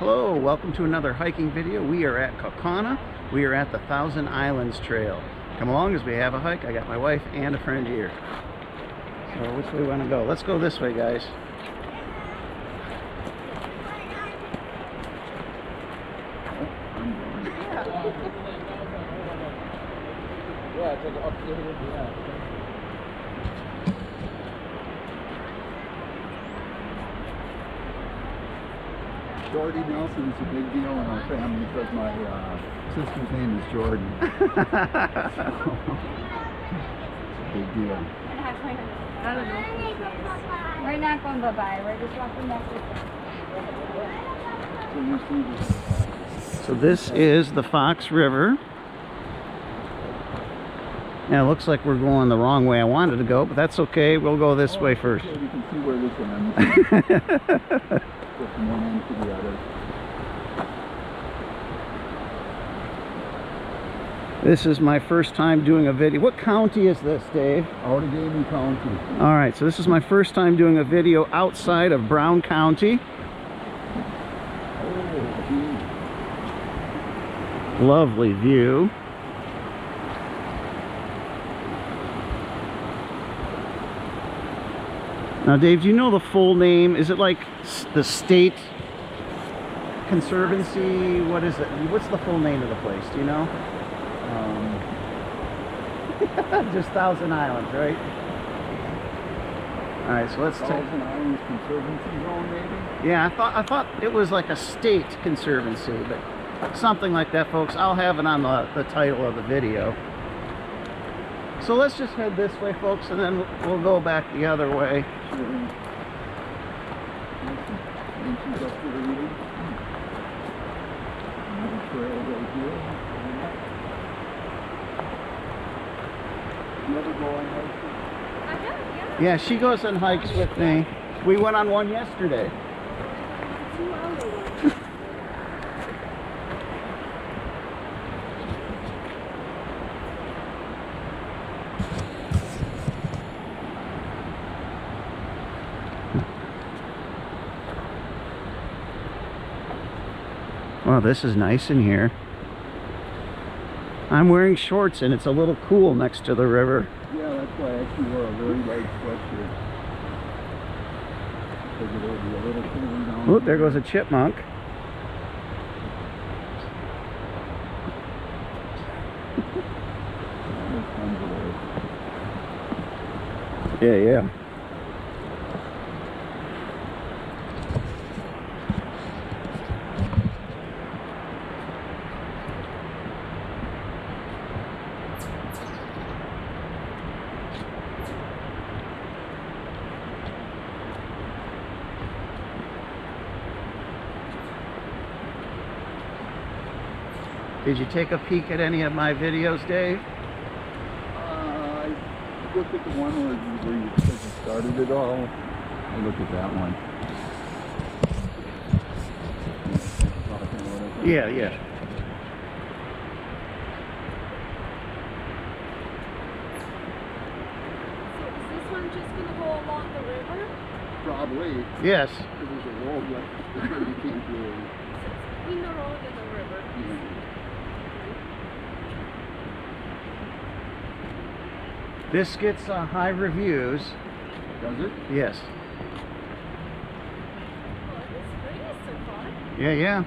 Hello, welcome to another hiking video. We are at Kaukauna. We are at the Thousand Islands Trail. Come along as we have a hike. I got my wife and a friend here. So which way we want to go? Let's go this way, guys. Yeah, take it up to here. Yeah. Jordy Nelson is a big deal in our family because my sister's name is Jordan. Big deal. I don't know. We're not going bye-bye. We're just walking back this way. So this is the Fox River. Now it looks like we're going the wrong way I wanted to go, but that's okay. We'll go this way first. Okay, you can see where this ends. From one end to the other. This is my first time doing a video. What county is this, Dave? Outagamie County. All right, so this is my first time doing a video outside of Brown County. Oh, Lovely view. Now, Dave, do you know the full name? Is it like the State Conservancy? What is it? What's the full name of the place? Do you know? Just Thousand Islands, right? All right, so let's take. Islands Conservancy Zone, maybe. Yeah, I thought it was like a state conservancy, but something like that, folks. I'll have it on the title of the video. So let's just head this way, folks, and then we'll go back the other way. Yeah, she goes on hikes with me. We went on one yesterday. Wow, this is nice in here. I'm wearing shorts and it's a little cool next to the river. Yeah, that's why I actually wore a very light sweatshirt. Because it'll be a little cooler down. Oh, there goes a chipmunk. Yeah. Did you take a peek at any of my videos, Dave? I looked at the one where you said you started it all. I looked at that one. Yeah. So is this one just going to go along the river? Probably. Yes. There's a road like you can't do it. In the road and the river. This gets high reviews. Does it? Yes. Oh, this spring is so fun. Yeah.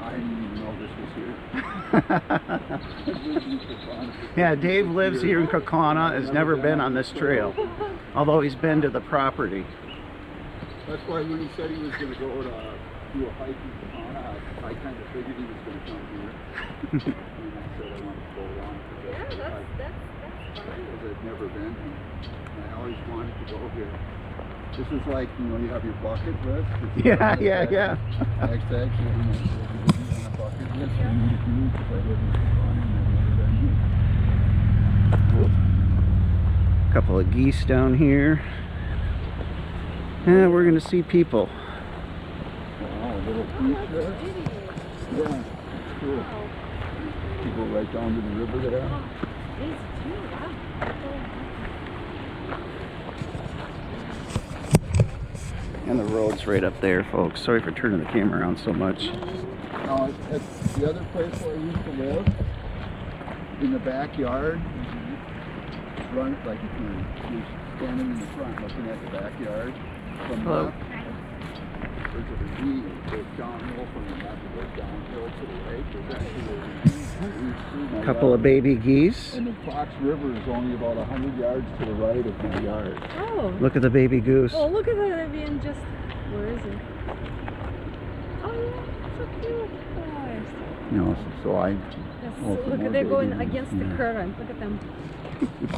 I didn't even know this was here. Yeah, Dave lives here in Kaukauna, has never been on this trail, although he's been to the property. That's why when he said he was going to go to do a hike in Kaukauna, I kind of figured he was going to come here. And I said I wanted to go along. Yeah, that's fun. Because I've never been, and I always wanted to go here. This is like, you know, you have your bucket list. Yeah. That's actually, you know, on a bucket list for me to do because I live in Kaukauna and I've never been here. Couple of geese down here. And we're going to see people. Wow, a little beach there. Yeah, it's cool. You go right down to the river there. And the road's right up there, folks. Sorry for turning the camera around so much. Now, at the other place where I used to live, in the backyard, run like if you're standing in the front looking at the backyard from the left, there's a ravine that goes downhill from the left, it goes downhill to the right. There's actually a ravine. Couple of baby geese. And the Fox River is only about 100 yards to the right of my yard. Oh. Look at the baby goose. Oh, look at that being just. Where is it? Oh, so cute. You know, so I. Yes, Oh, look at they're going against the current. Look at them.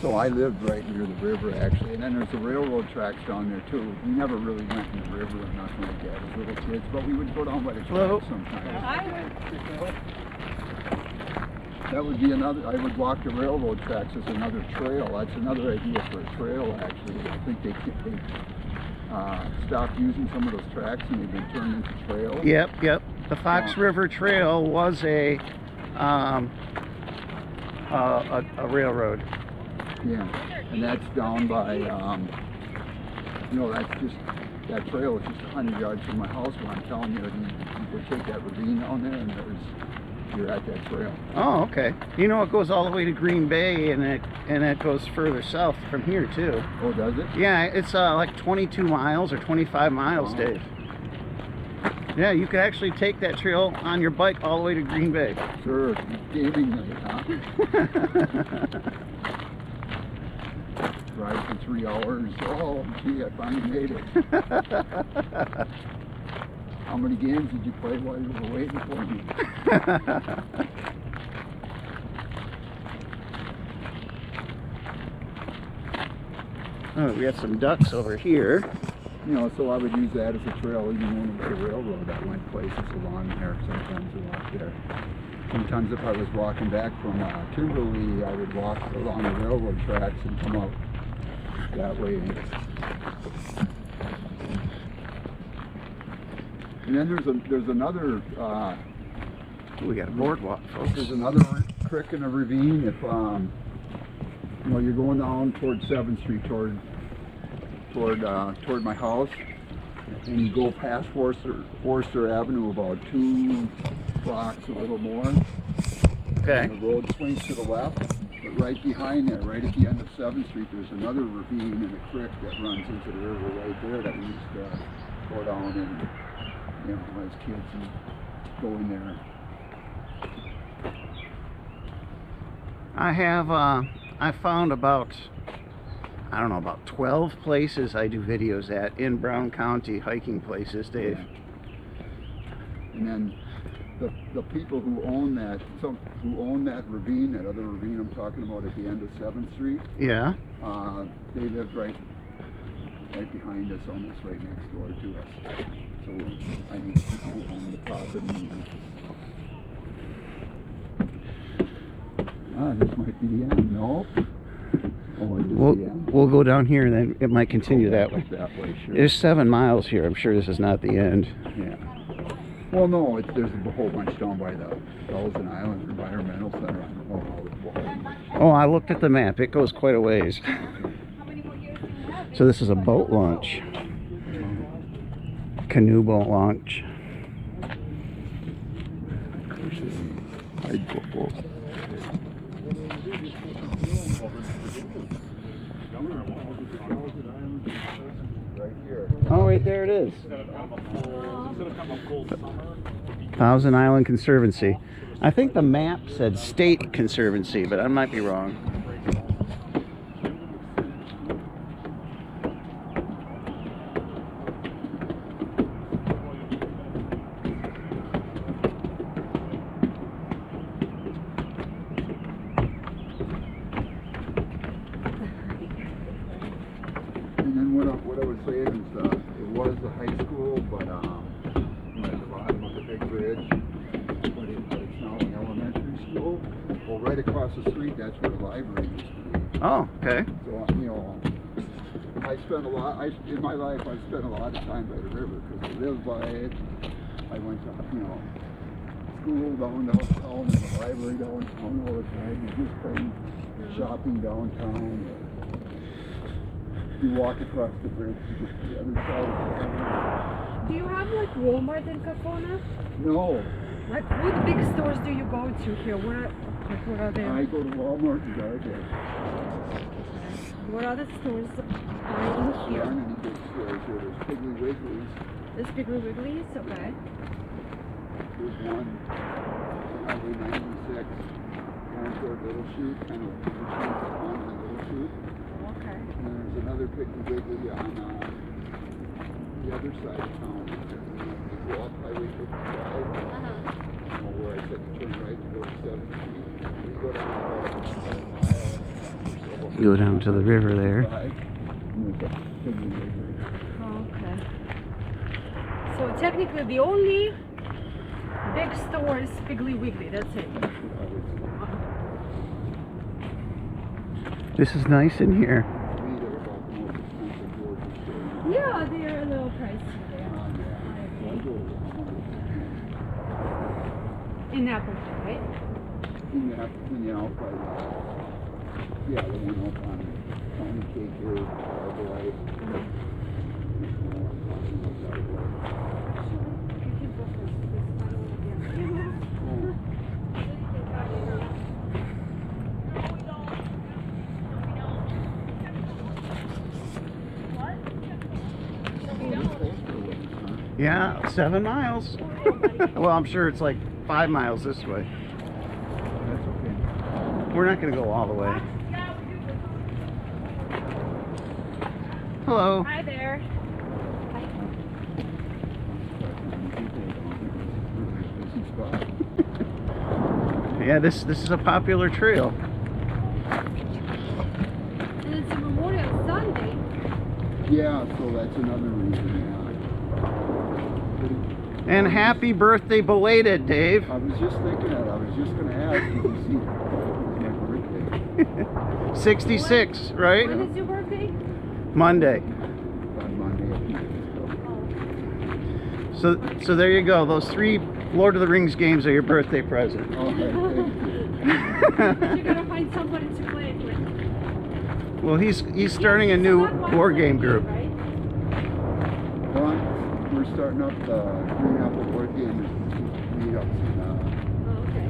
So I lived right near the river actually, and then there's the railroad tracks down there too. We never really went in the river or nothing like that as little kids, but we would go down by the tracks sometimes. That would be another, I would walk the railroad tracks as another trail. That's another idea for a trail actually. I think they stopped using some of those tracks and they've been turned into trails. Yep. The Fox River Trail was a railroad. Yeah, and that's down by, you know, that trail is just 100 yards from my house. But I'm telling you, you would take that ravine down there, and you're at that trail. Oh, okay. You know, it goes all the way to Green Bay, and it goes further south from here too. Oh, does it? Yeah, it's like 22 miles or 25 miles, Dave. Yeah, you could actually take that trail on your bike all the way to Green Bay. Sure, gaming night, huh? Drive for 3 hours. Oh, gee, I finally made it. How many games did you play while you were waiting for me? Oh, we got some ducks over here. You know, so I would use that as a trail, even when it was a railroad that went places along there. Sometimes I walked there. Sometimes if I was walking back from Kimberly, I would walk along the railroad tracks and come out that way. And then there's another. We got a boardwalk, folks. There's another creek in a ravine. If you know, you're going down toward 7th Street toward my house, and you go past Forster Avenue about 2 blocks, a little more. Okay. And the road swings to the left, but right behind there, right at the end of 7th Street, there's another ravine and a creek that runs into the river right there that we used to go down and, you know, as kids and go in there. I found about, I don't know, about 12 places I do videos at in Brown County, hiking places, Dave. And then the people who own that, ravine, that other ravine I'm talking about at the end of 7th Street. Yeah. They live right behind us, almost right next door to us. So I need people who own the property. This might be the end. No. Oh, it is the end. We'll go down here and then it might continue that way. That way, sure. There's 7 miles here. I'm sure this is not the end. Yeah. Well, no, there's a whole bunch down by the Thousand Island Environmental Center. Oh, I looked at the map. It goes quite a ways. So this is a boat launch. Canoe boat launch. I'd go boat. Oh, wait, there it is. Thousand Island Conservancy. I think the map said State Conservancy, but I might be wrong. And then what I was saying is it was the high school, but at the bottom of the big bridge, but it's now an elementary school. Well, right across the street, that's where the library used to be. Oh, okay. So, you know, in my life, I spent a lot of time by the river because I lived by it. I went to, you know, school downtown and the library downtown all the time. You just came shopping downtown. You walk across the bridge to get to the other side of town. Do you have like Walmart in Kaukauna? No, Like, what big stores do you go to here? What are they? I go to Walmart and Garbage. What other stores are in There here? aren't any big stores here. There's Piggly Wiggly's. There's Piggly Wiggly's, okay. There's one on Highway 96. Concord Little Shoot, kind of bigger shoot on the Little Shoot. Okay. And then there's another Piggly Wiggly on the other side of town. You go up Highway 55. Where I said to turn right to go to 7th Street. You go down about a mile. You go down to the river there. And there's a Piggly Wiggly. Okay. So technically the only big store is Piggly Wiggly, that's it. This is nice in here. To me, they're about the most expensive grocery store. Yeah, they're a little pricey there. I go to Walmart. In Appleton, right? In the out by yeah, the one up on County Cake here, Arbor. Yeah, 7 miles. Well, I'm sure it's like 5 miles this way. That's okay. We're not going to go all the way. Hello. Hi there. Yeah, this is a popular trail. And it's a Memorial Sunday. Yeah, so that's another reason, yeah. And happy birthday belated, Dave. I was just thinking that. I was just going to ask, did you see my birthday? 66, right? When is your birthday? Monday. On Monday. So there you go. Those 3 Lord of the Rings games are your birthday present. Okay, thank you. You're gonna find somebody to play it with. Well, he's starting a new board game group. Right? Well, we're starting up the Green Apple board game meetups Okay.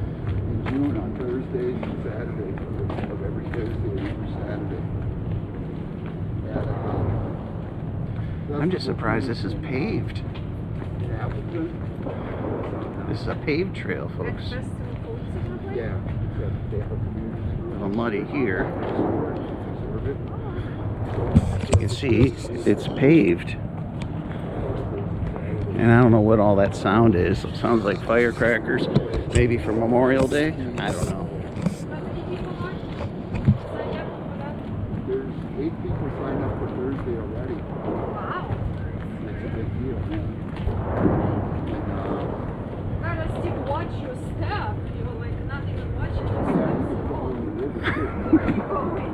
in June on Thursdays and Saturdays. Of every Thursday and every Saturday. I'm just surprised this is paved. Appleton. This is a paved trail, folks. Festival Foods or something? Yeah. They have a community. A little muddy here. Conserve it. As you can see, it's paved. And I don't know what all that sound is. It sounds like firecrackers. Maybe for Memorial Day? I don't know. There's 8 people signed up for Thursday already. Wow. That's a big deal, man. Gotta still watch your stuff. You're like not even watching your Yeah, stuff. you can follow the river too. Where are you going?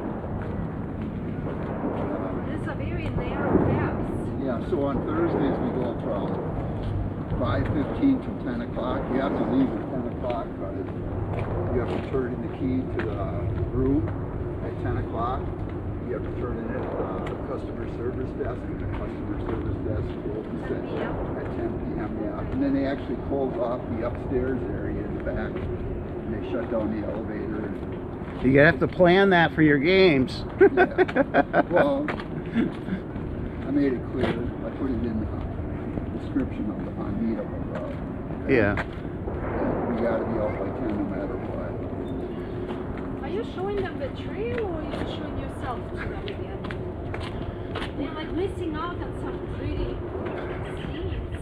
These are very narrow paths. Yeah, so on Thursdays we go from 5:15 to 10 o'clock. You have to leave at 10 o'clock because you have to turn in the key to the room at 10 o'clock. You have to turn in at the customer service desk, and the customer service desk opens at 10 p.m. Yeah, and then they actually close off the upstairs area in the back, and they shut down the elevator. You have to plan that for your games. Yeah. Well, I made it clear. I put it in the description of the on meetup. Yeah. We got to be out by 10 no matter what. Are you showing them the trail or are you showing yourself to them again? They're like missing out on some pretty scenes.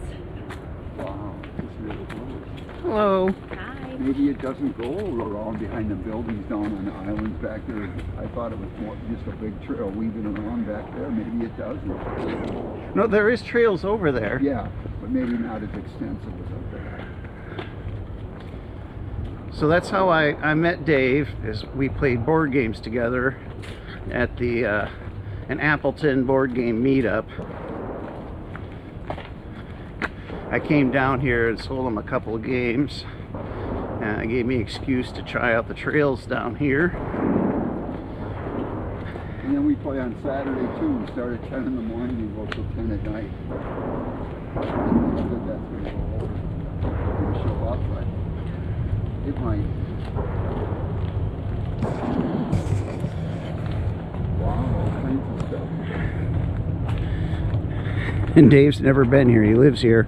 Wow, it's really cool. Hello. Hi. Maybe it doesn't go around behind the buildings down on the islands back there. I thought it was more just a big trail weaving around back there. Maybe it doesn't. No, there is trails over there. Yeah, but maybe not as extensive as up there. So that's how I met Dave, is we played board games together at the an Appleton board game meetup. I came down here and sold him a couple of games. It gave me an excuse to try out the trails down here. And then we play on Saturday too. We start at 10 in the morning and go till 10 at night. And that's when we go over. We show up, but It might. Wow, all kinds of stuff. And Dave's never been here. He lives here.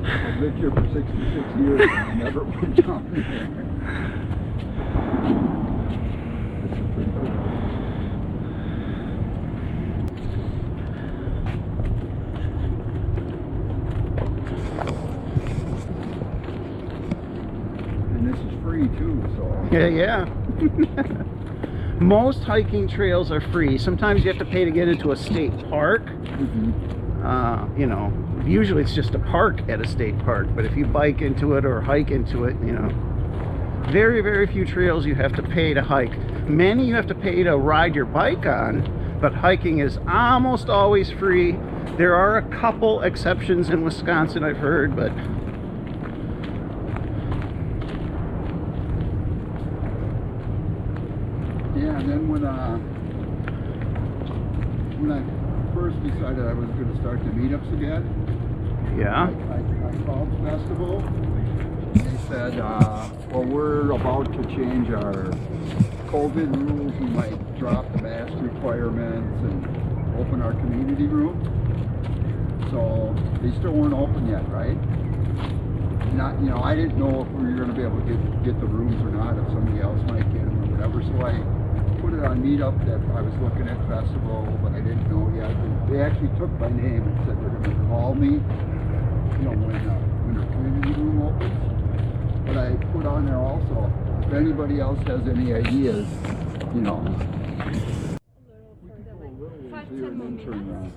I've lived here for 66 years and I never went down there. This is pretty cool. And this is free too, so. Yeah. Most hiking trails are free. Sometimes you have to pay to get into a state park. You know, usually it's just a park at a state park, but if you bike into it or hike into it, you know, very, very few trails you have to pay to hike. Many you have to pay to ride your bike on, but hiking is almost always free. There are a couple exceptions in Wisconsin, I've heard, but yeah, and then when I first decided I was going to start the meetups again, yeah. I called the festival. And they said, well, we're about to change our COVID rules. We might drop the mask requirements and open our community room. So they still weren't open yet, right? Not, you know, I didn't know if we were going to be able to get the rooms or not, if somebody else might get them or whatever. So I put it on Meetup that I was looking at festival, but I didn't know yet. They actually took my name and said they're going to call me, you know, when the community room opens. But I put on there also, if anybody else has any ideas, you know. We can go a little ways here and then turn around.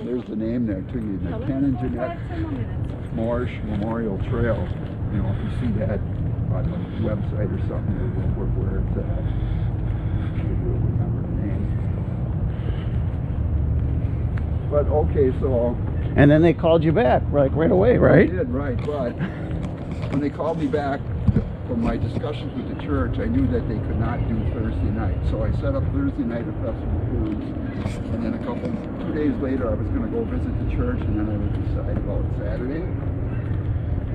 There's the name there too, the Ken and Jeanette Marsh Memorial Trail. You know, if you see that on the website or something, where it's at. You'll remember the name. But okay, so. And then they called you back, like right away, right? They did, right, but when they called me back from my discussions with the church, I knew that they could not do Thursday night. So I set up Thursday night at Festival Foods, and then 2 days later I was going to go visit the church, and then I would decide about Saturday.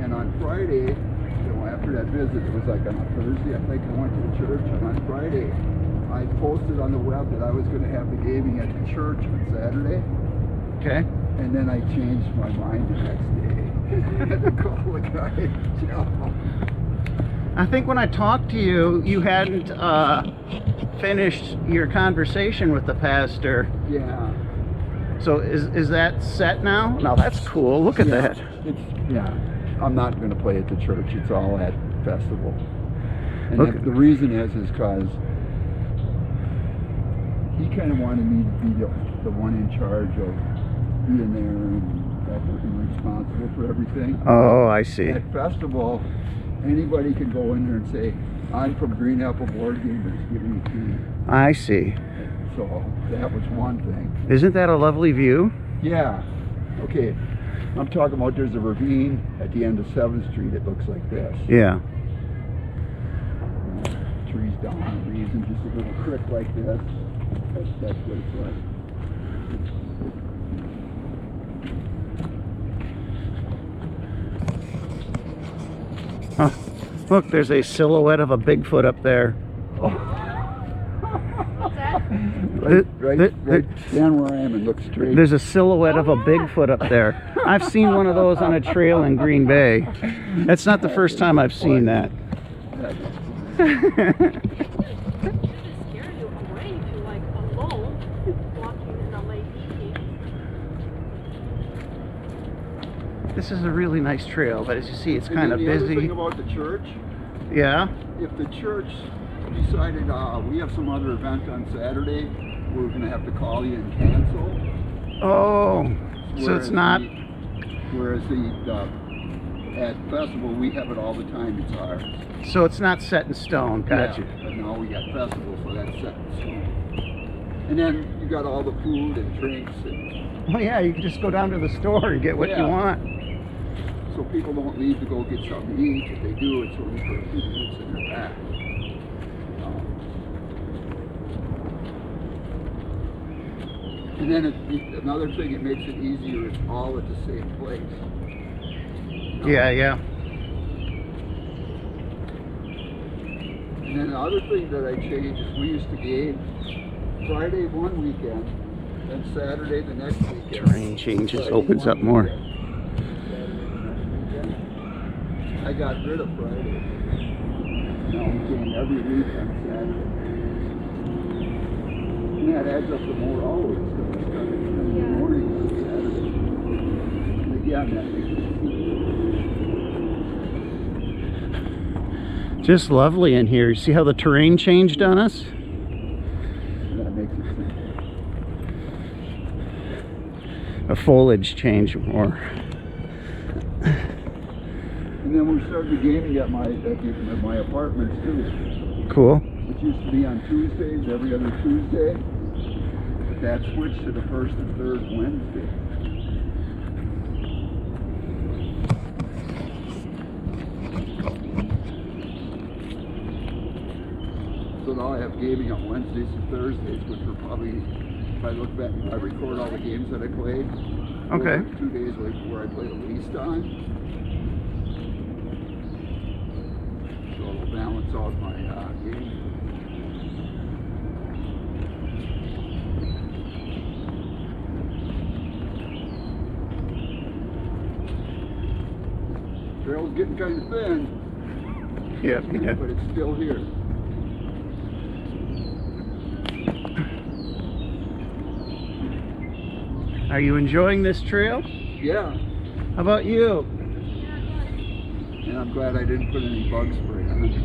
And on Friday, you know, after that visit, it was like on a Thursday, I think I went to the church, and on Friday, I posted on the web that I was going to have the gaming at the church on Saturday. Okay. And then I changed my mind the next day. I had to call the guy, Joe. I think when I talked to you, you hadn't finished your conversation with the pastor. Yeah. So is that set now? No, that's cool. Look at that. Yeah. I'm not going to play at the church. It's all at festival. And Look, the reason is because he kind of wanted me to be the one in charge of being there and responsible for everything. oh, I see. At festival, anybody can go in there and say, I'm from Green Apple Board Gamers, give me a key. I see. So that was one thing. Isn't that a lovely view? Yeah. Okay. I'm talking about there's a ravine at the end of 7th Street. It looks like this. Yeah. Trees down on the reason, just a little creek like this. That's what it's like. Huh. Look, there's a silhouette of a Bigfoot up there. What's that? Right stand where I am and look straight. There's a silhouette of a Bigfoot up there. I've seen one of those on a trail in Green Bay. That's not the first time I've seen that. It scare you away if you're like alone walking in a late evening. This is a really nice trail, but as you see, it's And kind then of the other busy. thing about the church, Yeah. if the church decided we have some other event on Saturday, we're going to have to call you and cancel. Oh, so it's not. Whereas at festival we have it all the time. It's ours. So it's not set in stone. Gotcha. Yeah, but now we got festival, so that's set in stone. And then you got all the food and drinks, and Oh yeah, you can just go down to the store and get what Yeah. you want. so people don't leave to go get something to eat. If they do, it's only for a few minutes in their back. And then another thing, it makes it easier. It's all at the same place. Yeah, yeah. And then the other thing that I changed is we used to game Friday one weekend, and Saturday the next weekend. Terrain changes, Friday opens one up more. weekend, Saturday the next weekend. I got rid of Friday. Now we game every week on Saturday. And that adds up to more hours because we start in the morning on Saturday. And again, that makes it Just lovely in here. See how the terrain changed on us? that makes it simple. The foliage changed more. And then we started the gaming at my apartments too. Cool. Which used to be on Tuesdays, every other Tuesday. But that switched to the first and third Wednesday. So now I have gaming on Wednesdays and Thursdays, which were probably, if I look back, I record all the games that I played. Okay. Those are 2 days where I played the least on. So it'll balance out my game. Trail's getting kind of thin. Yeah. But it's still here. Are you enjoying this trail? Yeah. How about you? And I'm glad I didn't put any bug spray on it.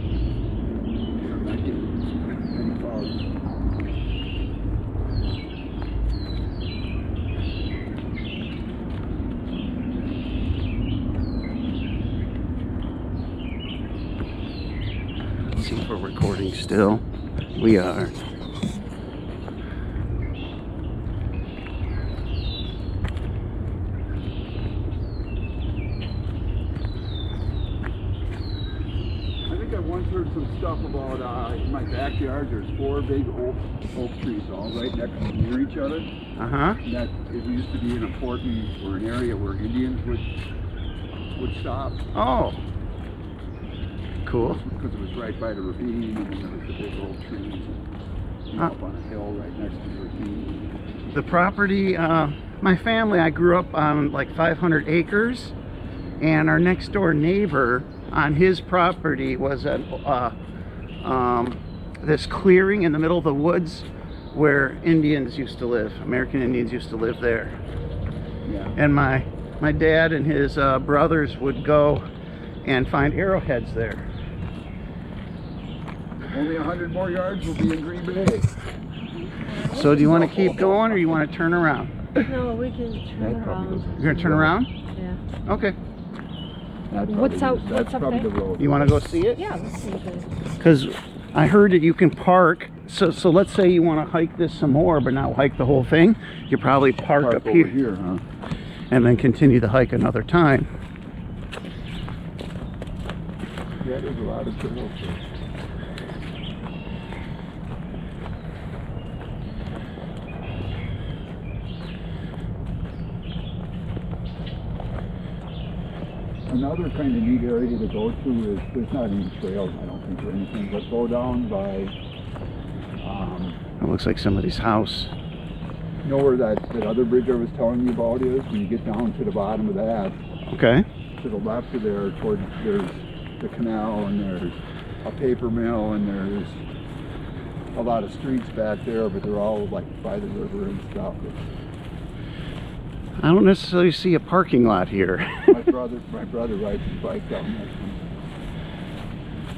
I'm not getting any bugs. Let's see if we're recording still. We are. I once heard some stuff about in my backyard. There's 4 big oak trees all right next to near each other. Uh-huh. And that it used to be an important or an area where Indians would stop. Oh. Cool. Because it was right by the ravine, and then there was the big oak trees up on a hill right next to the ravine. The property, my family, I grew up on like 500 acres, and our next door neighbor on his property was this clearing in the middle of the woods where Indians used to live. American Indians used to live there. Yeah. And my dad and his brothers would go and find arrowheads there. Only 100 more yards will be in Green Bay. So do you want to keep going, or you want to turn around? No, we can turn around. You're going to turn around? Yeah. Okay. That's What's probably- up- That's what's up probably there? the road. You want to go see it? Yeah, let's see it. Because I heard that you can park. So let's say you want to hike this some more, but not hike the whole thing. You probably park up over here, here, huh? and then continue the hike another time. Yeah, there's a lot of trails there. Another kind of neat area to go to is, there's not any trails, I don't think, or anything, but go down by, It looks like somebody's house. you know where that other bridge I was telling you about is? When you get down to the bottom of that, Okay. to the left of there, there's the canal, and there's a paper mill, and there's a lot of streets back there, but they're all like by the river and stuff. I don't necessarily see a parking lot here. My brother rides his bike down there.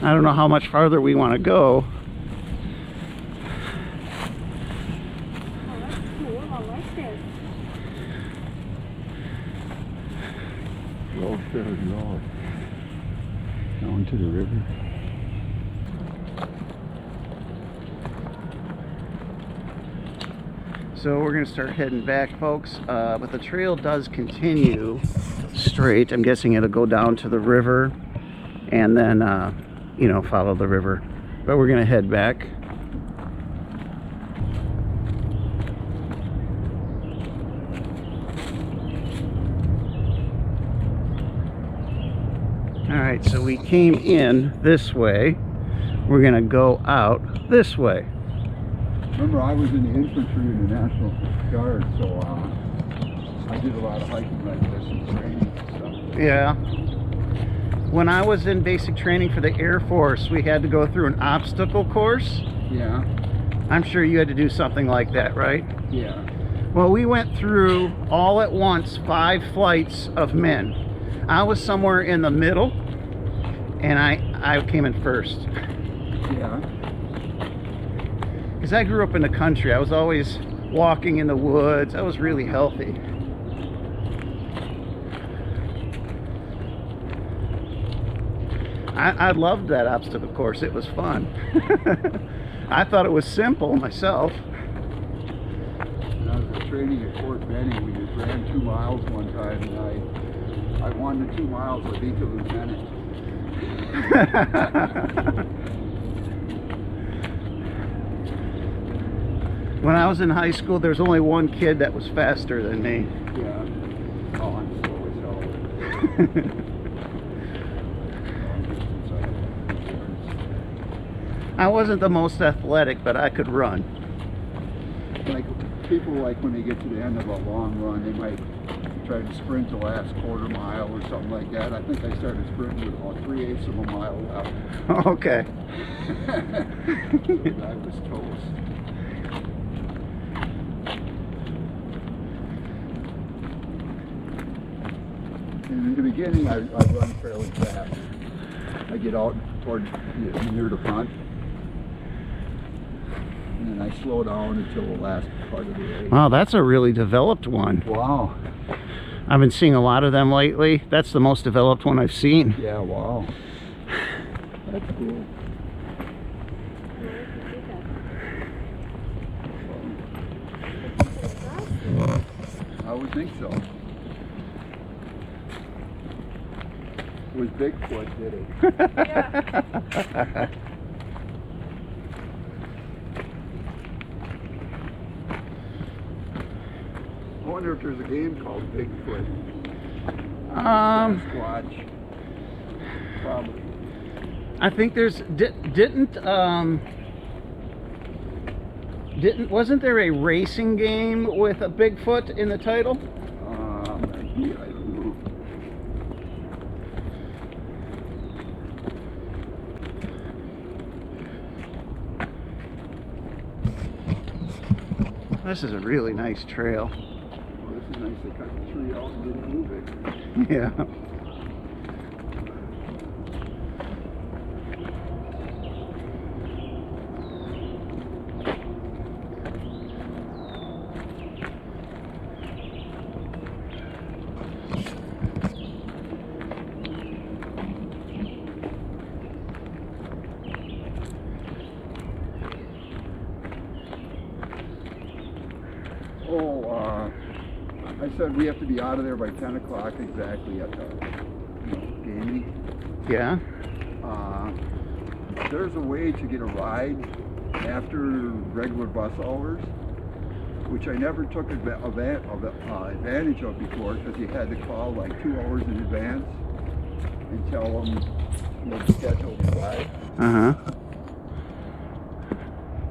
I don't know how much farther we want to go. Oh, that's cool. I like this. Road Ferry Road. Down to the river. So we're going to start heading back, folks. But the trail does continue straight. I'm guessing it'll go down to the river and then, you know, follow the river. But we're going to head back. All right, so we came in this way. we're gonna go out this way. Remember, I was in the infantry in the National Guard, so I did a lot of hiking like this and training and stuff. Yeah. When I was in basic training for the Air Force, we had to go through an obstacle course. Yeah, I'm sure you had to do something like that, right? yeah. Well, we went through all at once 5 flights of men. I was somewhere in the middle, and I came in first. Yeah. Because I grew up in the country. I was always walking in the woods. I was really healthy. I loved that obstacle course. It was fun. I thought it was simple myself. When I was training at Fort Benning, we just ran 2 miles one time, and I won the 2 miles. I beat the lieutenant. When I was in high school, there was only one kid that was faster than me. Yeah. Oh, I'm slow as hell. I wasn't the most athletic, but I could run. Like people, like when they get to the end of a long run, they might try to sprint the last quarter mile or something like that. I think I started sprinting with about 3/8 of a mile left. Okay. I was toast. In the beginning, I run fairly fast. I get out toward near the front, and then I slow down until the last part of the race. Wow, that's a really developed one. Wow. I've been seeing a lot of them lately. That's the most developed one I've seen. Yeah, wow. That's cool. I would think so. It was Bigfoot, did it? Yeah. I wonder if there's a game called Bigfoot. Squatch. Probably. I think there's wasn't there a racing game with a Bigfoot in the title? Maybe, I don't know. This is a really nice trail. Well, this is nice. They cut the tree out and didn't move it. Yeah. I said we have to be out of there by 10 o'clock exactly at the gaming. Yeah. There's a way to get a ride after regular bus hours, which I never took advantage of before, because you had to call like 2 hours in advance and tell them to schedule the ride. Uh-huh.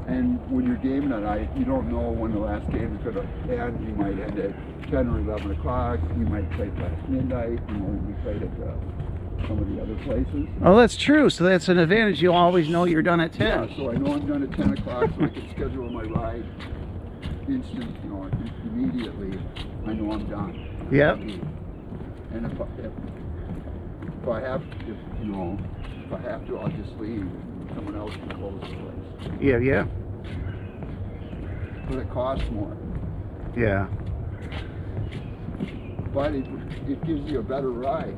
And when you're gaming at night, you don't know when the last game is going to end. You might end at 10 or 11 o'clock. You might play past midnight. You know, we played at some of the other places. Oh, that's true. So that's an advantage. You'll always know you're done at 10. Yeah, so I know I'm done at 10 o'clock, so I can schedule my ride immediately. I know I'm done. Yep. And if I have to, I'll just leave. Someone else can close the place. Yeah, yeah. But it costs more. Yeah. But it gives you a better ride.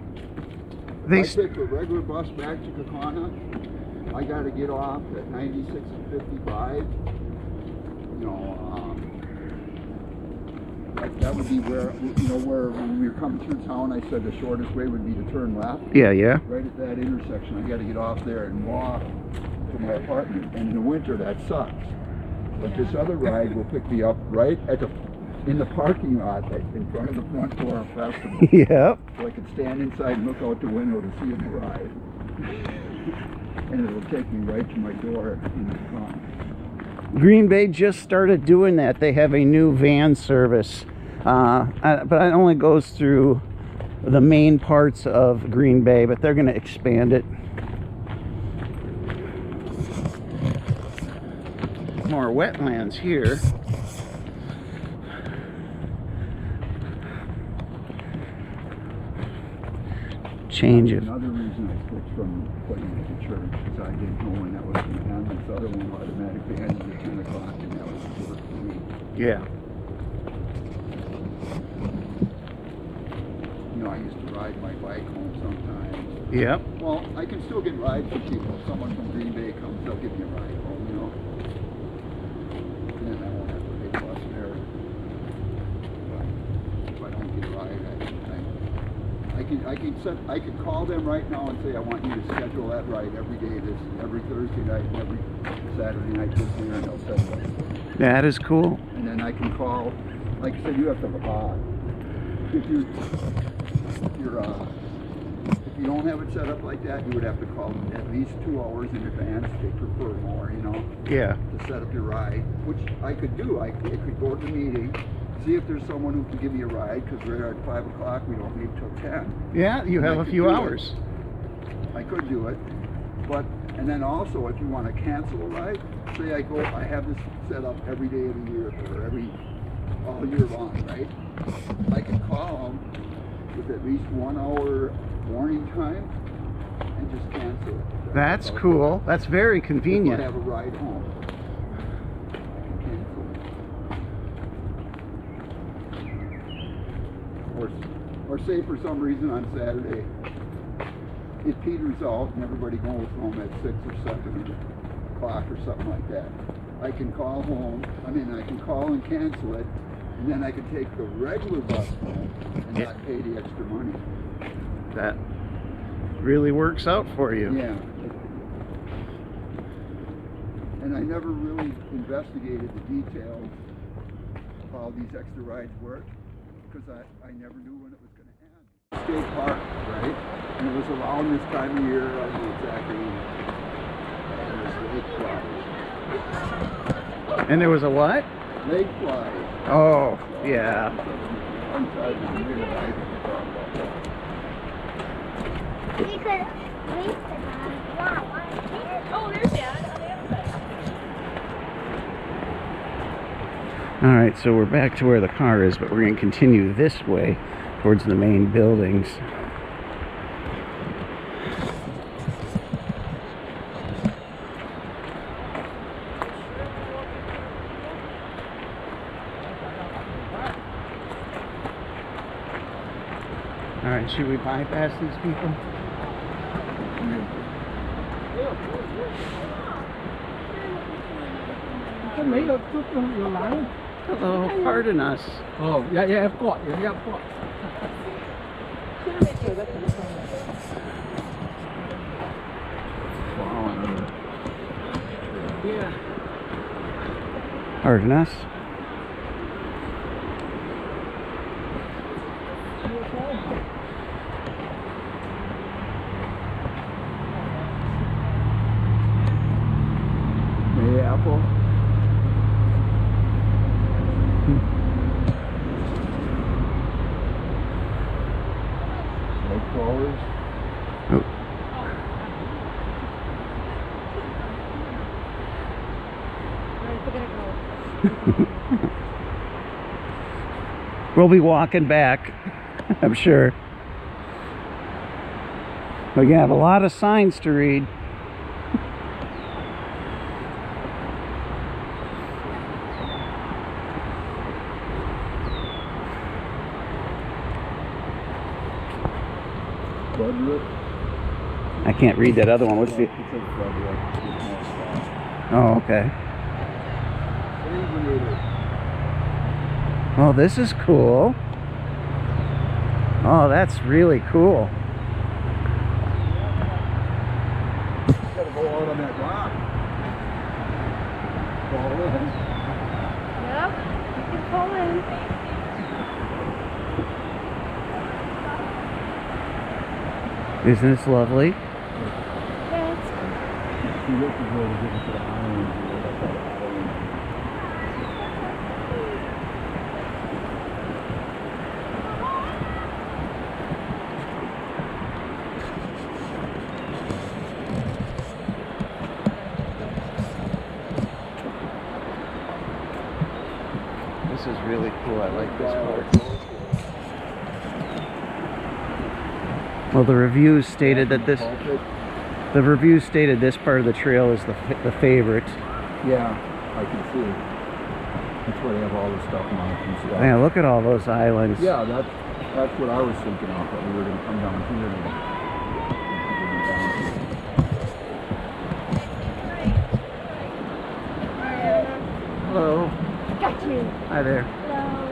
They If I take a regular bus back to Kaukauna, I got to get off at 96 and 55. That would be where when we were coming through town, I said the shortest way would be to turn left. Yeah, yeah. Right at that intersection, I got to get off there and walk to my apartment. And in the winter, that sucks. But this other ride will pick me up right in the parking lot in front of the front door of festival. Yep. So I could stand inside and look out the window to see him arrive. and it'll take me right to my door in the front. Green Bay just started doing that. They have a new van service, but it only goes through the main parts of Green Bay, but they're going to expand it. More wetlands here. Change of Another reason I switched from putting it to church is I didn't know when that was going to end. This other one automatically ended at 10 o'clock, and that was work for me. yeah. You know, I used to ride my bike home sometimes. Yep. Well, I can still get rides from people. If someone from Green Bay comes, they'll give me a ride home, you know. And then I won't have to pay bus fare. But if I don't get a ride, I can call them right now and say I want you to schedule that ride every day, every Thursday night, and every Saturday night this year, and they'll set it up for me. That is cool. And then I can call, like I said, you have to if you don't have it set up like that, you would have to call them at least 2 hours in advance. They prefer more, you know, Yeah. to set up your ride, which I could do. I could go to the meeting, see if there's someone who can give me a ride, because we're at 5 o'clock, we don't leave till 10. Yeah, you have a few hours. I could do it, but, and then also if you want to cancel a ride, say I have this set up every day of the year, or all year long, right? I can call them with at least 1 hour warning time and just cancel it. That's cool. That's very If I convenient. have a ride home, I can cancel it. Or say for some reason on Saturday, it peters out and everybody goes home at 6 or 7 o'clock or something like that. I can call home, I can call and cancel it, and then I can take the regular bus home and not pay the extra money. That really works out for you. Yeah. And I never really investigated the details of how these extra rides work, because I never knew when it was going to end. State Park, right? And it was around this time of year, I don't know exactly, and there's lake flies. And there was a what? Lake flies. Oh, yeah. Oh, there's Dad on the other side. All right, so we're back to where the car is, but we're going to continue this way towards the main buildings. All right, should we bypass these people? Hello, pardon us. Oh, dạ em cọt, em cọt. Yeah. Pardon us. Apple. Lake flowers. Oh. We'll be walking back, I'm sure. We're gonna have a lot of signs to read. I can't read that other one. What's the? Oh, okay. Oh, this is cool. Oh, that's really cool. Gotta go out on that rock. Fall in. Yep, you can fall in. Isn't this lovely? Yeah, See, this is where we're getting to the island. That's that island. This is really cool. I like this part. Well, the reviews stated that this part of the trail is the favorite. Yeah, I can see. That's where they have all the stuff marked and stuff. Man, look at all those islands. Yeah, that's what I was thinking of, that we were going to come down here and Hello. Got you. Hi there. Hello.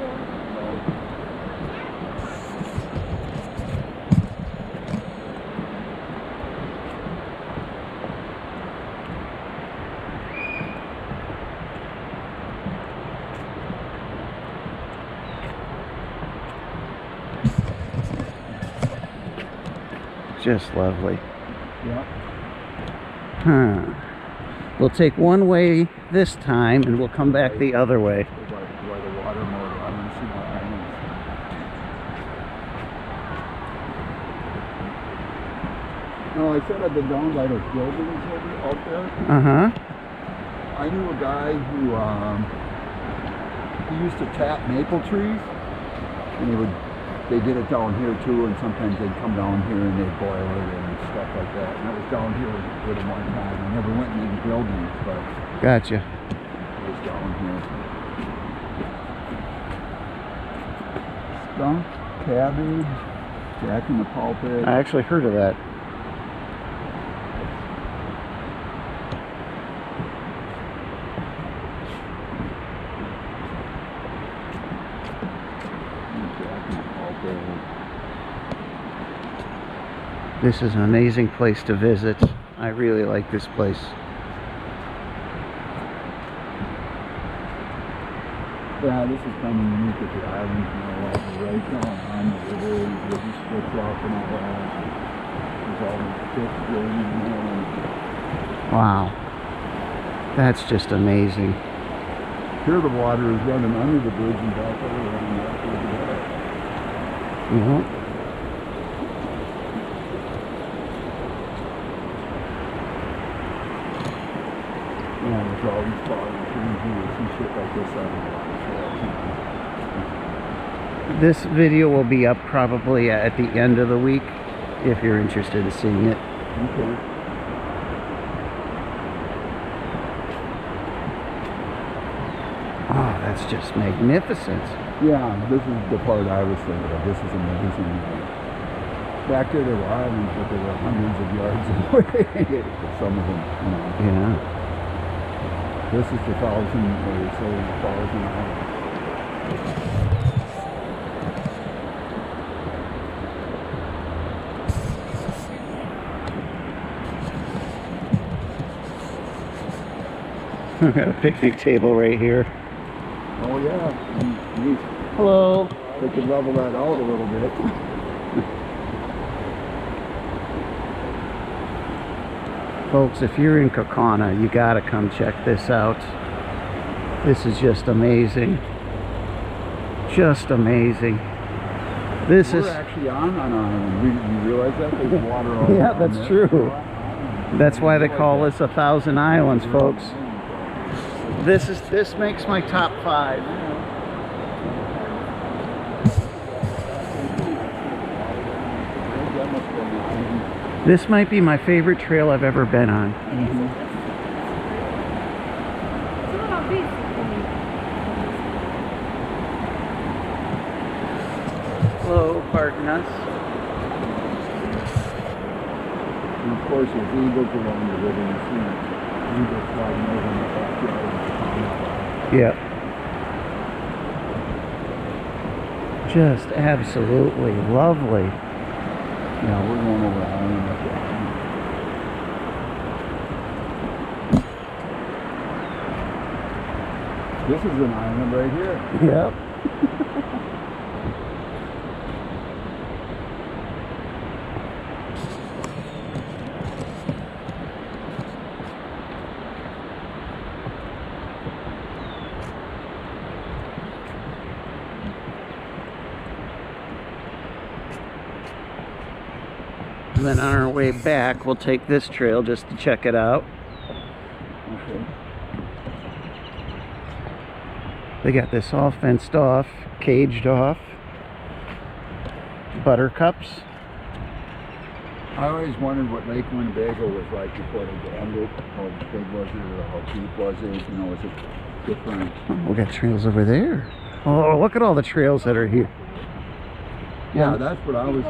Just lovely. Yeah. Huh. We'll take one way this time and we'll come back the other way. By the water motor, I want to see my islands. No, I said I've been down by those buildings out there. Uh-huh. I knew a guy who he used to tap maple trees, and they did it down here too, and sometimes they'd come down here and they'd boil it and stuff like that. And I was down here with him one time. I never went and even grilled these, but Gotcha. I was down here. Skunk, cabbage, jack in the pulpit. I actually heard of that. This is an amazing place to visit. I really like this place. Yeah, this is kind of unique at the island, you know, like right down on the river, and the river splits off and all that. There's all these fish going in there. Wow. That's just amazing. Here the water is running under the bridge and back over and back over there. Yeah. Yeah, there's all these bars and shit like this on the This video will be up probably at the end of the week if you're interested in seeing it. Okay. Oh, that's just magnificent. Yeah, this is the part I was thinking of. This is amazing. Back there were islands, but they were hundreds of yards away. Some of them, you know. Yeah. This is the 1,000, or so 1,000 islands. We've got a picnic table right here. Oh yeah, neat. Hello. They could level that out a little bit. Folks, if you're in Kaukauna, you gotta come check this out. This is just amazing. Just amazing. This We're is... actually on an island. You realize that? There's water all Yeah, around that's there. true. That's why they call this 1,000 Islands, folks. This makes my top 5. This might be my favorite trail I've ever been on. It's all about this. Hello, pardon us. And of course, there's eagles along the river. You see eagles flying over in the backyard. Yep. Just absolutely lovely. Yeah, we're going over the island like that. This is an island right here. Yep. And then on our way back, we'll take this trail just to check it out. Okay. They got this all fenced off, caged off. Buttercups. I always wondered what Lake Winnebago was like before they dammed it. How big was it, or how deep was it? You know, was it different? Oh, we got trails over there. Oh, look at all the trails that are here. Yeah, that's what I was.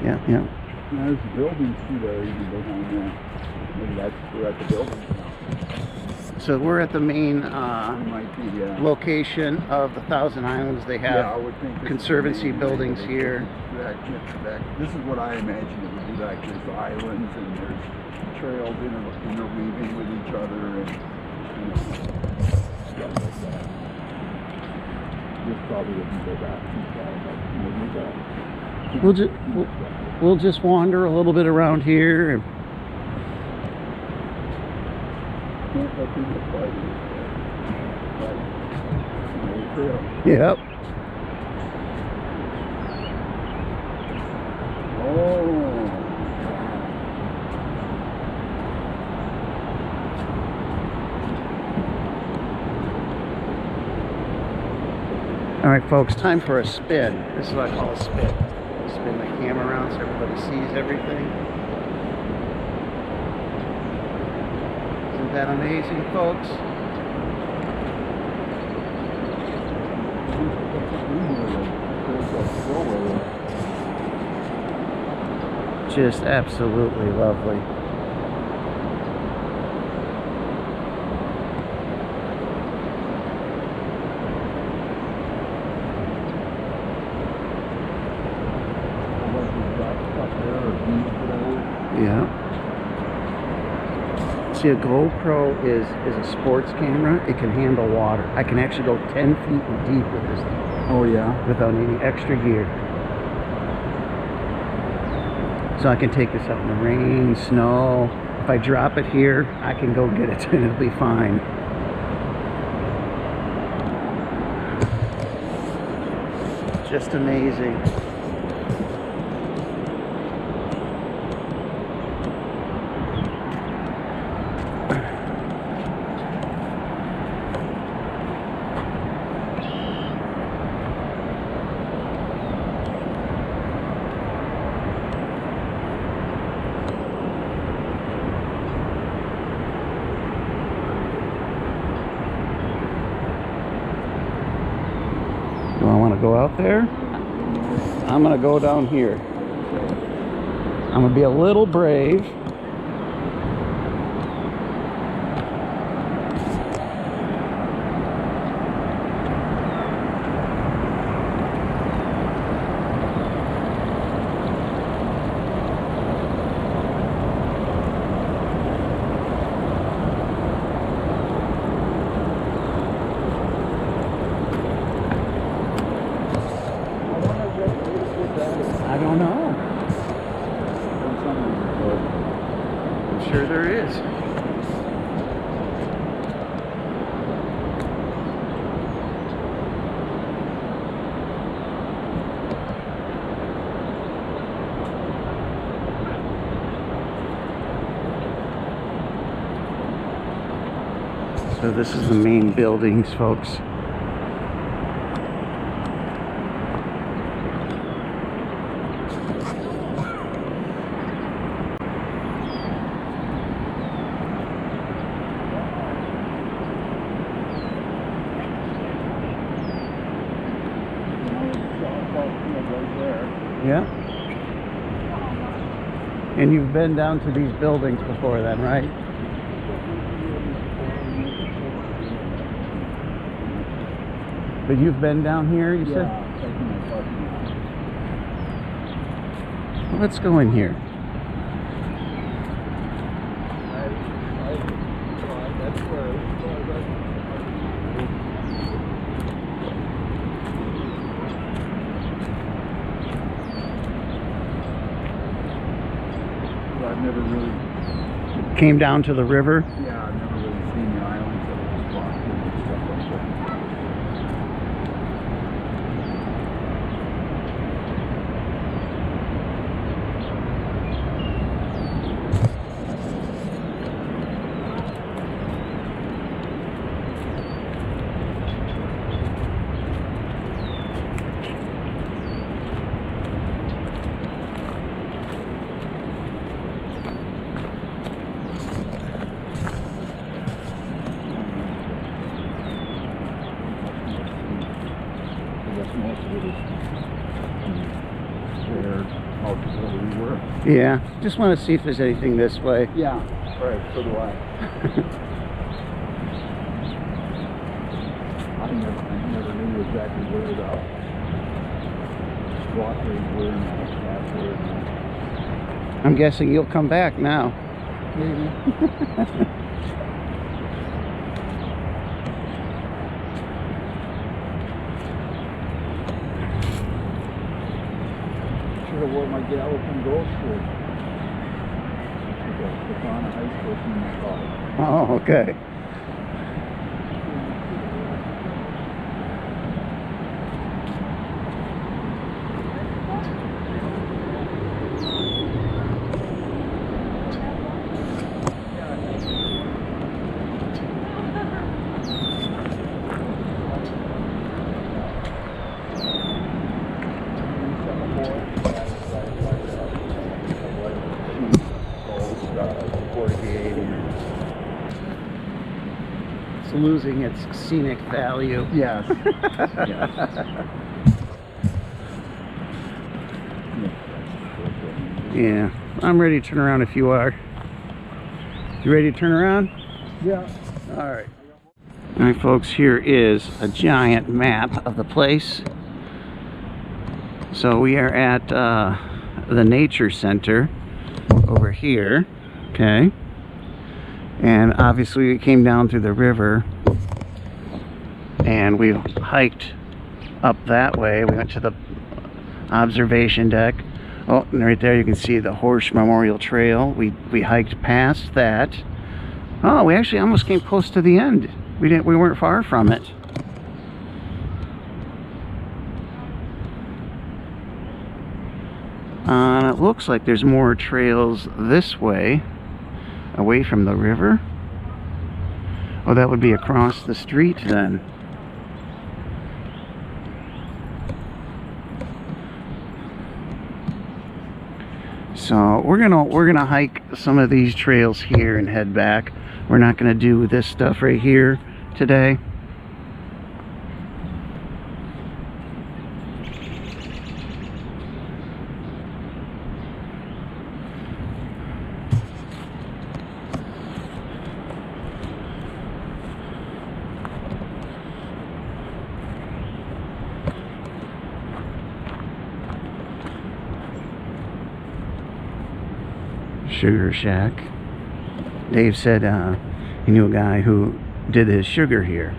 Yeah, yeah. There's the buildings too there, even behind there. Maybe we're at the buildings now. So we're at the main It might be, yeah. location of the Thousand Islands. They Yeah, I have would think this is conservancy the main buildings thing. here. This is what I imagine it would be like. There's islands and there's trails interweaving with each other and stuff like that. This probably wouldn't go back too far, but maybe that. We'll just wander a little bit around here. And yep. All right, folks, time for a spin. This is what I call a spin. Spin the camera around so everybody sees everything. Isn't that amazing, folks? Just absolutely lovely. Yeah. See, a GoPro is a sports camera. It can handle water. I can actually go 10 feet deep with this thing. Oh yeah. Without any extra gear. So I can take this out in the rain, snow. If I drop it here, I can go get it and it'll be fine. Just amazing. Do I want to go out there? I'm going to go down here. I'm going to be a little brave. I don't know. I'm sure there is. So this is the main buildings, folks. Yeah. And you've been down to these buildings before then, right? But you've been down here, you said? Well, let's go in here. I've never really, Came down to the river. yeah, I've never really seen the islands that were just walked in and stuff like that. there how we were. Yeah, just want to see if there's anything this way. Yeah, right, so do I. I never knew exactly where the walkways were and the paths were. I'm guessing you'll come back now. Maybe. Should have wore my Gallatin Gold shirt. The Kaukauna High School team I call it. Oh, okay. It's losing its scenic value. Yes. Yes. Yeah, I'm ready to turn around if you are. You ready to turn around? Yeah. All right. All right, folks, here is a giant map of the place. So we are at the Nature Center over here, okay? And obviously we came down through the river and we hiked up that way. We went to the observation deck. Oh, and right there you can see the Horse Memorial Trail. We hiked past that. Oh, we actually almost came close to the end. We weren't far from it. It looks like there's more trails this way, away from the river. Oh, that would be across the street then. So we're gonna hike some of these trails here and head back. We're not gonna do this stuff right here today. Sugar Shack. Dave said he knew a guy who did his sugar here.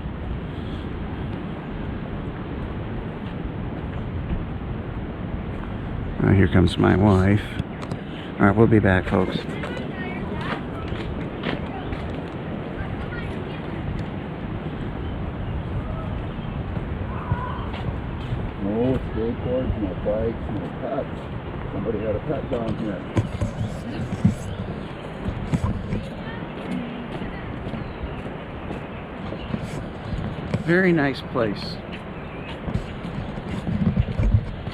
Here comes my wife. All right, we'll be back, folks. No skateboards, no bikes, no pets. Somebody had a pet down here. Very nice place.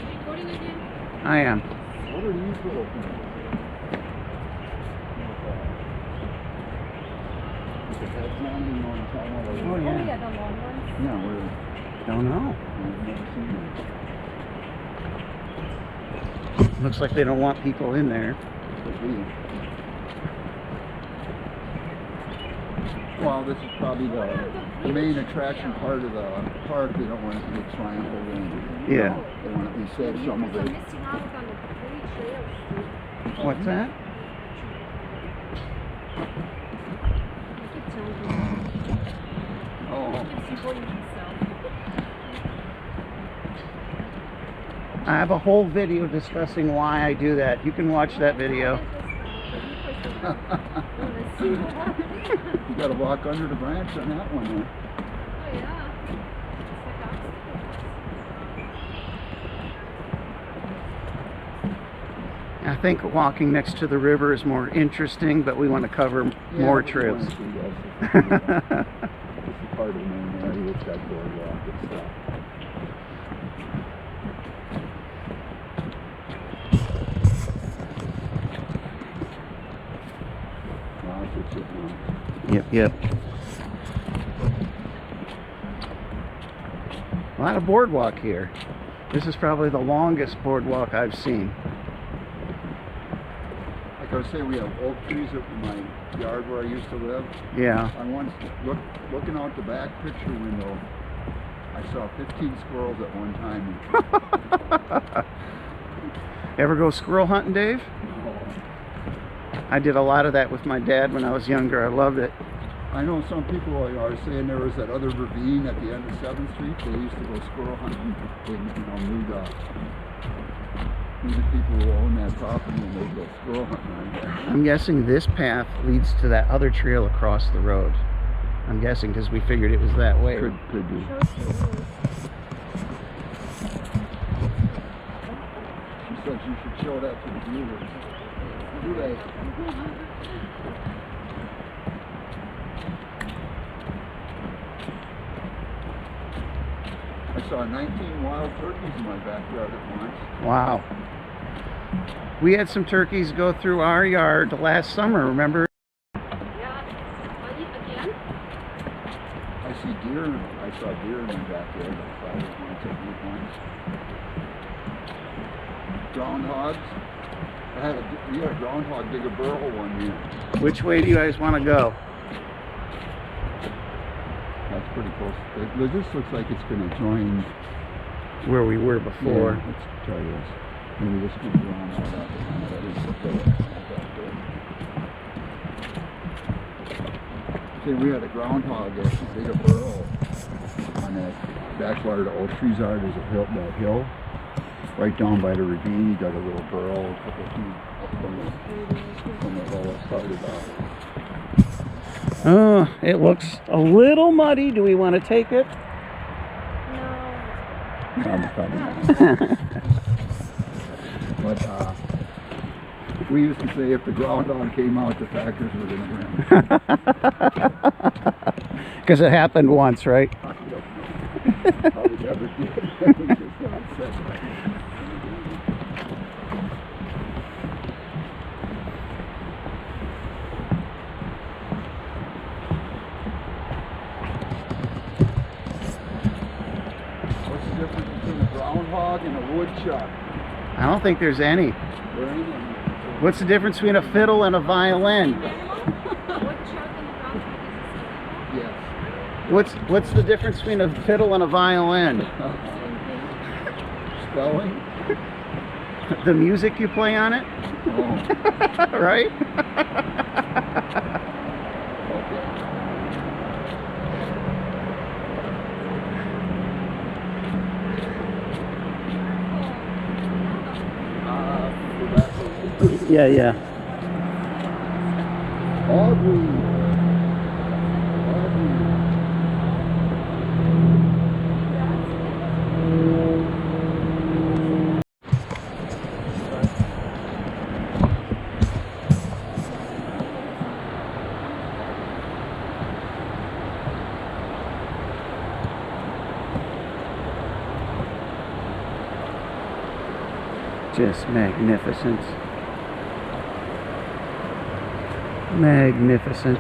Recording again? I am. What are these little things? With the heads on them, you want to tell them what Oh, Oh yeah. yeah, the long ones. Yeah, Don't know. I've never seen them. Looks like they don't want people in there. Could be. Well, this is probably the main attraction part of the park. They don't want it to get trampled and Yeah. they want to save some of You're it. missing out on the pretty trails, dude. What's that? I keep telling you. Oh, He keeps recording himself. I have a whole video discussing why I do that. You can watch that video. you got to walk under the branch on that one. Huh? Oh yeah. It's like I think walking next to the river is more interesting, but we want to cover more trails. This is part of the main area. It's got boardwalk and stuff. Yep. A lot of boardwalk here. This is probably the longest boardwalk I've seen. Like I was saying, we have oak trees up in my yard where I used to live. Yeah. I once, looking out the back picture window, I saw 15 squirrels at one time. Ever go squirrel hunting, Dave? I did a lot of that with my dad when I was younger. I loved it. I know some people are saying there was that other ravine at the end of 7th Street. They used to go squirrel hunting. They knew the people who own that property, and they'd go squirrel hunting on that. I'm guessing this path leads to that other trail across the road. I'm guessing because we figured it was that way. Could be. She said you should show that to the viewers. Do they? I saw 19 wild turkeys in my backyard at once. Wow. We had some turkeys go through our yard last summer, remember? Yeah. Again? I see deer. I saw deer in my backyard. I thought I was going to take once. Groundhogs. We had a groundhog dig a burrow one year. Which way do you guys want to go? That's pretty close. This looks like it's going to join Where we were before. Yeah, let's try this. Maybe this could go on all that. See, we had a groundhog actually dig a burrow on that back where the oak trees are. There's a hill, that hill. Right down by the ravine, he dug a little burrow, a couple feet up from the lowest started out. Oh, it looks a little muddy. Do we want to take it? No. Probably not. But we used to say if the groundhog came out, the Packers were going to win. Because it happened once, right? I don't know. How we ever did. We just got upset. What's the difference between a groundhog and a woodchuck? I don't think there's any. There ain't any. What's the difference between a fiddle and a violin? Yes. What's the difference between a fiddle and a violin? Spelling? The music you play on it? Oh. Right? Yeah. Aubrey. Just magnificent. Magnificent.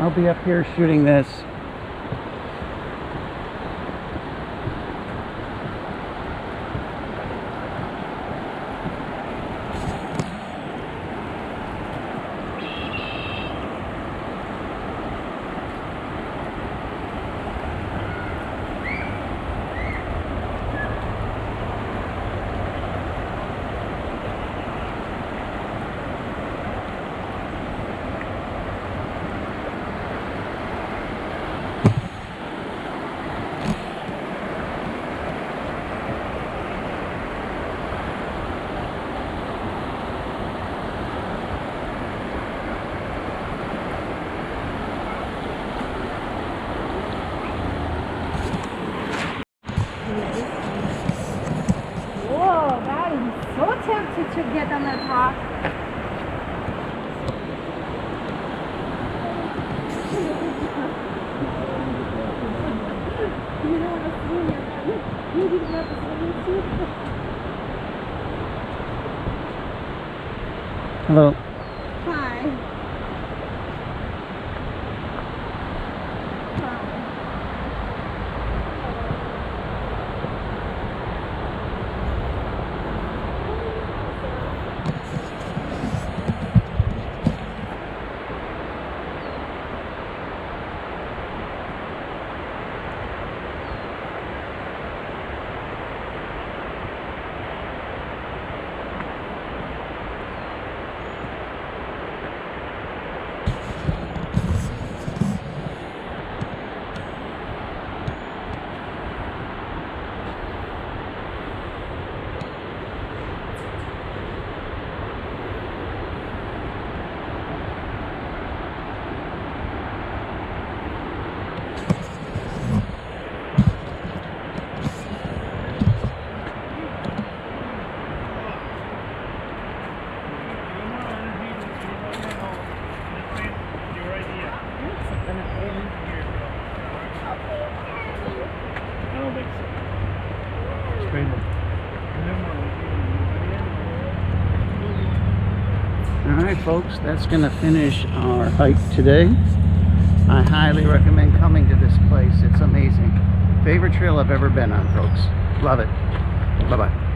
I'll be up here shooting this. back on that rock. You don't want to swim yet. You didn't have to swim suit. Hello. Hi. Alright folks, that's going to finish our hike today. I highly recommend coming to this place. It's amazing. Favorite trail I've ever been on, folks. Love it. Bye-bye.